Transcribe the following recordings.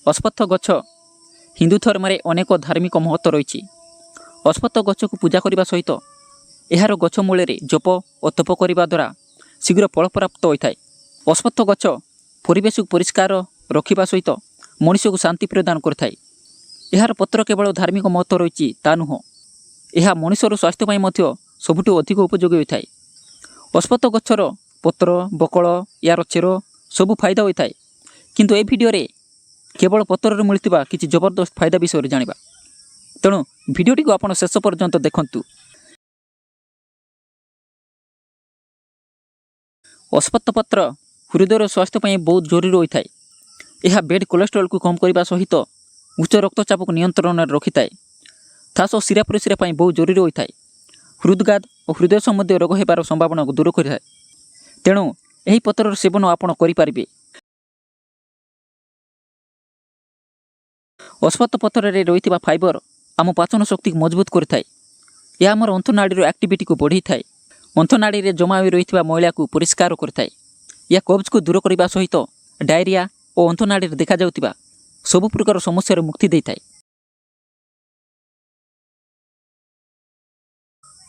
ଅଶ୍ୱତ୍ଥ ଗଛ ହିନ୍ଦୁ ଧର୍ମରେ ଅନେକ ଧାର୍ମିକ ମହତ୍ଵ ରହିଛି। ଅଶ୍ୱତ୍ଥ ଗଛକୁ ପୂଜା କରିବା ସହିତ ଏହାର ଗଛ ମୂଳରେ ଜପ ଓ ତପ କରିବା ଦ୍ୱାରା ଶୀଘ୍ର ଫଳପ୍ରାପ୍ତ ହୋଇଥାଏ। ଅଶ୍ୱତ୍ଥ ଗଛ ପରିବେଶକୁ ପରିଷ୍କାର ରଖିବା ସହିତ ମଣିଷକୁ ଶାନ୍ତି ପ୍ରଦାନ କରିଥାଏ। ଏହାର ପତ୍ର କେବଳ ଧାର୍ମିକ ମହତ୍ଵ ରହିଛି ତା ନୁହଁ, ଏହା ମଣିଷର ସ୍ୱାସ୍ଥ୍ୟ ପାଇଁ ମଧ୍ୟ ସବୁଠୁ ଅଧିକ ଉପଯୋଗୀ ହୋଇଥାଏ। ଅଶ୍ୱତ୍ଥ ଗଛର ପତ୍ର, ବକଳ, ଏହାର ଚେର ସବୁ ଫାଇଦା ହୋଇଥାଏ, କିନ୍ତୁ ଏହି ଭିଡ଼ିଓରେ କେବଳ ପତ୍ରରେ ମିଳୁଥିବା କିଛି ଜବରଦସ୍ତ ଫାଇଦା ବିଷୟରେ ଜାଣିବା। ତେଣୁ ଭିଡ଼ିଓଟିକୁ ଆପଣ ଶେଷ ପର୍ଯ୍ୟନ୍ତ ଦେଖନ୍ତୁ। ଅଶ୍ୱତ୍ଥ ପତ୍ର ହୃଦୟର ସ୍ୱାସ୍ଥ୍ୟ ପାଇଁ ବହୁତ ଜରୁରୀ ହୋଇଥାଏ। ଏହା ବ୍ଲଡ୍ କୋଲେଷ୍ଟ୍ରଲକୁ କମ୍ କରିବା ସହିତ ଉଚ୍ଚ ରକ୍ତଚାପକୁ ନିୟନ୍ତ୍ରଣରେ ରଖିଥାଏ। ତା ସହ ଶିରା ପ୍ରଶିରା ପାଇଁ ବହୁତ ଜରୁରୀ ହୋଇଥାଏ। ହୃଦଘାତ ଓ ହୃଦୟ ସମ୍ବନ୍ଧୀୟ ରୋଗ ହେବାର ସମ୍ଭାବନାକୁ ଦୂର କରିଥାଏ। ତେଣୁ ଏହି ପତ୍ରର ସେବନ ଆପଣ କରିପାରିବେ। ଅଶ୍ୱତ୍ଥ ପତ୍ରରେ ରହିଥିବା ଫାଇବର ଆମ ପାଚନ ଶକ୍ତିକୁ ମଜବୁତ କରିଥାଏ। ଏହା ଆମର ଅନ୍ତନାଳୀର ଆକ୍ଟିଭିଟିକୁ ବଢ଼ାଇଥାଏ। ଅନ୍ତନାଳୀରେ ଜମା ହୋଇ ରହିଥିବା ମଇଳାକୁ ପରିଷ୍କାର କରିଥାଏ। ଏହା କବ୍ଜକୁ ଦୂର କରିବା ସହିତ ଡାଇରିଆ ଓ ଅନ୍ତନାଳୀରେ ଦେଖାଯାଉଥିବା ସବୁ ପ୍ରକାର ସମସ୍ୟାରୁ ମୁକ୍ତି ଦେଇଥାଏ।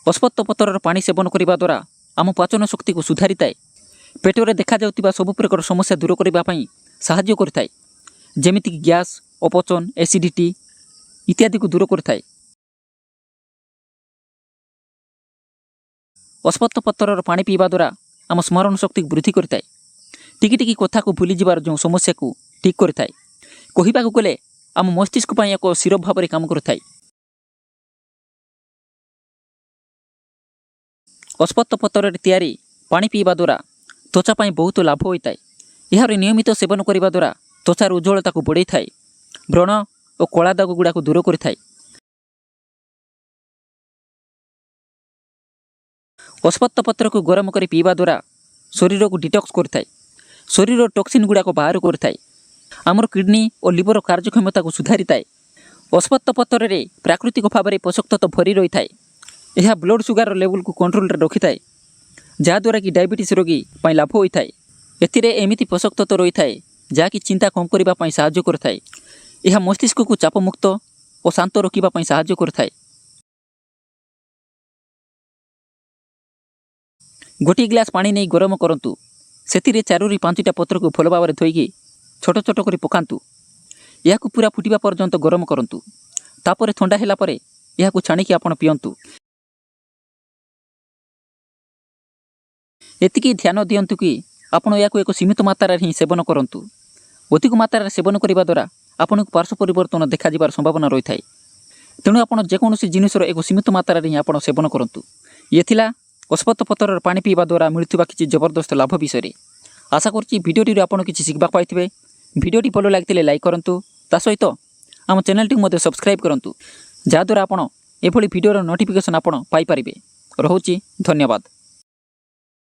ଅଶ୍ୱତ୍ଥ ପତ୍ରର ପାଣି ସେବନ କରିବା ଦ୍ୱାରା ଆମ ପାଚନ ଶକ୍ତିକୁ ସୁଧାରିଥାଏ। ପେଟରେ ଦେଖାଯାଉଥିବା ସବୁ ପ୍ରକାର ସମସ୍ୟା ଦୂର କରିବା ପାଇଁ ସାହାଯ୍ୟ କରିଥାଏ, ଯେମିତିକି ଗ୍ୟାସ୍, ଅପଚନ, ଏସିଡିଟି ଇତ୍ୟାଦିକୁ ଦୂର କରିଥାଏ। ଅଶ୍ୱତ୍ଥ ପତ୍ରର ପାଣି ପିଇବା ଦ୍ୱାରା ଆମ ସ୍ମରଣ ଶକ୍ତିକୁ ବୃଦ୍ଧି କରିଥାଏ। ଟିକି ଟିକି କଥାକୁ ଭୁଲିଯିବାର ଯେଉଁ ସମସ୍ୟାକୁ ଠିକ୍ କରିଥାଏ। କହିବାକୁ ଗଲେ ଆମ ମସ୍ତିଷ୍କ ପାଇଁ ଏକ ସିରପ ଭାବରେ କାମ କରିଥାଏ। ଅଶ୍ୱତ୍ଥ ପତ୍ରରେ ତିଆରି ପାଣି ପିଇବା ଦ୍ୱାରା ତ୍ୱଚା ପାଇଁ ବହୁତ ଲାଭ ହୋଇଥାଏ। ଏହାର ନିୟମିତ ସେବନ କରିବା ଦ୍ୱାରା ତ୍ୱଚାର ଉଜ୍ଜ୍ୱଳତାକୁ ବଢ଼ାଇଥାଏ। ବ୍ରଣ ଓ କଳା ଦାଗ ଗୁଡ଼ାକୁ ଦୂର କରିଥାଏ। ଅଶ୍ୱତ୍ଥ ପତ୍ରକୁ ଗରମ କରି ପିଇବା ଦ୍ୱାରା ଶରୀରକୁ ଡିଟକ୍ସ କରିଥାଏ। ଶରୀରର ଟକ୍ସିନ୍ ଗୁଡ଼ାକ ବାହାର କରିଥାଏ। ଆମର କିଡନୀ ଓ ଲିଭର କାର୍ଯ୍ୟକ୍ଷମତାକୁ ସୁଧାରିଥାଏ। ଅଶ୍ୱତ୍ଥ ପତ୍ରରେ ପ୍ରାକୃତିକ ଭାବରେ ପୋଷକ ତତ୍ତ୍ୱ ଭରି ରହିଥାଏ। ଏହା ବ୍ଲଡ୍ ସୁଗାର ଲେଭେଲକୁ କଣ୍ଟ୍ରୋଲରେ ରଖିଥାଏ, ଯାହାଦ୍ୱାରା କି ଡାଇବେଟିସ୍ ରୋଗୀ ପାଇଁ ଲାଭ ହୋଇଥାଏ। ଏଥିରେ ଏମିତି ପୋଷକ ତତ୍ତ୍ୱ ରହିଥାଏ ଯାହାକି ଚିନ୍ତା କମ୍ କରିବା ପାଇଁ ସାହାଯ୍ୟ କରିଥାଏ। ଏହା ମସ୍ତିଷ୍କକୁ ଚାପମୁକ୍ତ ଓ ଶାନ୍ତ ରଖିବା ପାଇଁ ସାହାଯ୍ୟ କରିଥାଏ। ଗୋଟିଏ ଗ୍ଲାସ୍ ପାଣି ନେଇ ଗରମ କରନ୍ତୁ। ସେଥିରେ 4ରୁ 5ଟା ପତ୍ରକୁ ଭଲ ଭାବରେ ଧୋଇକି ଛୋଟ ଛୋଟ କରି ପକାନ୍ତୁ। ଏହାକୁ ପୁରା ଫୁଟିବା ପର୍ଯ୍ୟନ୍ତ ଗରମ କରନ୍ତୁ। ତାପରେ ଥଣ୍ଡା ହେଲା ପରେ ଏହାକୁ ଛାଣିକି ଆପଣ ପିଅନ୍ତୁ। ଏତିକି ଧ୍ୟାନ ଦିଅନ୍ତୁ କି ଆପଣ ଏହାକୁ ଏକ ସୀମିତ ମାତ୍ରାରେ ହିଁ ସେବନ କରନ୍ତୁ। ଅଧିକ ମାତ୍ରାରେ ସେବନ କରିବା ଦ୍ୱାରା ଆପଣଙ୍କୁ ପାର୍ଶ୍ୱ ପରିବର୍ତ୍ତନ ଦେଖାଯିବାର ସମ୍ଭାବନା ରହିଥାଏ। ତେଣୁ ଆପଣ ଯେକୌଣସି ଜିନିଷର ଏକ ସୀମିତ ମାତ୍ରାରେ ହିଁ ଆପଣ ସେବନ କରନ୍ତୁ। ଇଏ ଥିଲା ଅଶ୍ୱତ୍ଥ ପତ୍ରର ପାଣି ପିଇବା ଦ୍ୱାରା ମିଳୁଥିବା କିଛି ଜବରଦସ୍ତ ଲାଭ ବିଷୟରେ। ଆଶା କରୁଛି ଭିଡ଼ିଓଟିରୁ ଆପଣ କିଛି ଶିଖିବାକୁ ପାଇଥିବେ। ଭିଡ଼ିଓଟି ଭଲ ଲାଗିଥିଲେ ଲାଇକ୍ କରନ୍ତୁ। ତା ସହିତ ଆମ ଚ୍ୟାନେଲଟିକୁ ମଧ୍ୟ ସବସ୍କ୍ରାଇବ୍ କରନ୍ତୁ, ଯାହାଦ୍ୱାରା ଆପଣ ଏଭଳି ଭିଡ଼ିଓର ନୋଟିଫିକେସନ୍ ଆପଣ ପାଇପାରିବେ। ରହୁଛି, ଧନ୍ୟବାଦ।